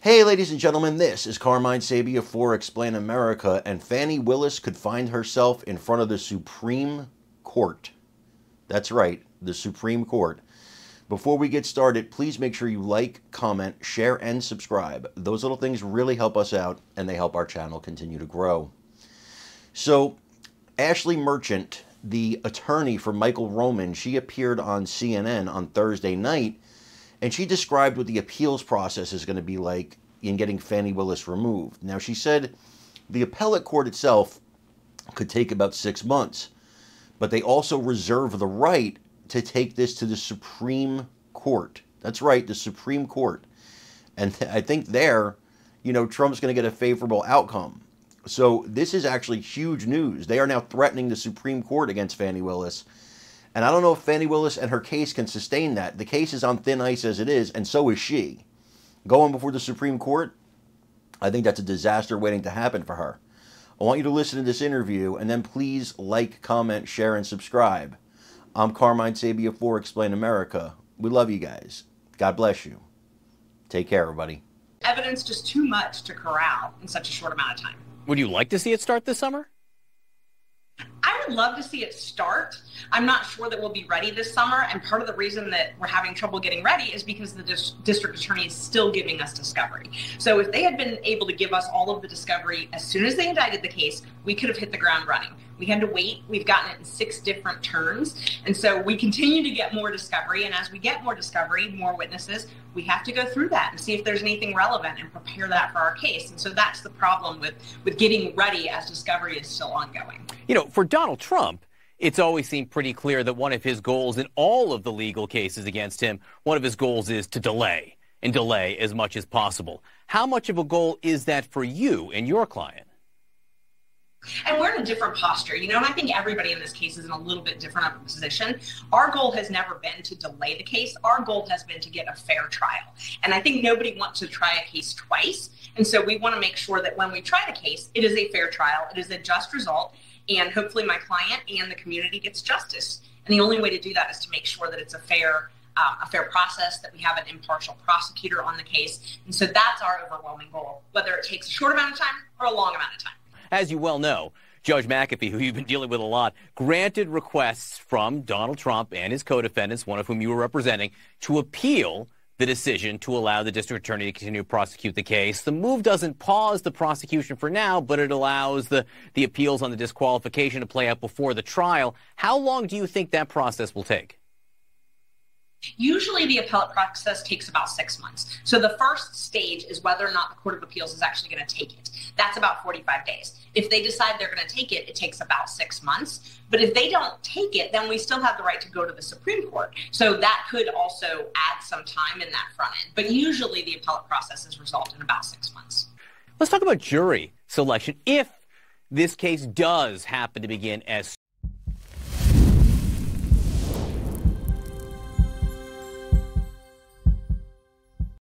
Hey, ladies and gentlemen, this is Carmine Sabia for Explain America, and Fani Willis could find herself in front of the Supreme Court. That's right, the Supreme Court. Before we get started, please make sure you like, comment, share, and subscribe. Those little things really help us out, and they help our channel continue to grow. So, Ashley Merchant, the attorney for Michael Roman, she appeared on CNN on Thursday night, and she described what the appeals process is going to be like in getting Fani Willis removed. Now, she said the appellate court itself could take about 6 months, but they also reserve the right to take this to the Supreme Court. That's right, the Supreme Court. And I think there, Trump's going to get a favorable outcome. So this is actually huge news. They are now threatening the Supreme Court against Fani Willis. And I don't know if Fani Willis and her case can sustain that. The case is on thin ice as it is, and so is she. Going before the Supreme Court, I think that's a disaster waiting to happen for her. I want you to listen to this interview, and then please like, comment, share, and subscribe. I'm Carmine Sabia for Explain America. We love you guys. God bless you. Take care, everybody. Evidence just too much to corral in such a short amount of time. Would you like to see it start this summer? I would love to see it start. I'm not sure that we'll be ready this summer, and part of the reason that we're having trouble getting ready is because the district attorney is still giving us discovery. So if they had been able to give us all of the discovery as soon as they indicted the case, we could have hit the ground running. We had to wait. We've gotten it in 6 different turns, and so we continue to get more discovery, and as we get more discovery, more witnesses, we have to go through that and see if there's anything relevant and prepare that for our case. And so that's the problem with getting ready as discovery is still ongoing. For Donald Trump, it's always seemed pretty clear that one of his goals in all of the legal cases against him, one of his goals is to delay and delay as much as possible. How much of a goal is that for you and your client? And we're in a different posture, and I think everybody in this case is in a little bit different of a position. Our goal has never been to delay the case. Our goal has been to get a fair trial. And I think nobody wants to try a case twice. And so we want to make sure that when we try the case, it is a fair trial, it is a just result, and hopefully my client and the community gets justice. And the only way to do that is to make sure that it's a fair process, that we have an impartial prosecutor on the case. And so that's our overwhelming goal, whether it takes a short amount of time or a long amount of time. As you well know, Judge McAfee, who you've been dealing with a lot, granted requests from Donald Trump and his co-defendants, one of whom you were representing, to appeal the decision to allow the district attorney to continue to prosecute the case. The move doesn't pause the prosecution for now, but it allows the appeals on the disqualification to play out before the trial. How long do you think that process will take? Usually the appellate process takes about 6 months. So the first stage is whether or not the Court of Appeals is actually going to take it. That's about 45 days. If they decide they're going to take it, it takes about 6 months. But if they don't take it, then we still have the right to go to the Supreme Court. So that could also add some time in that front end. But usually the appellate process is resolved in about 6 months. Let's talk about jury selection. If this case does happen to begin as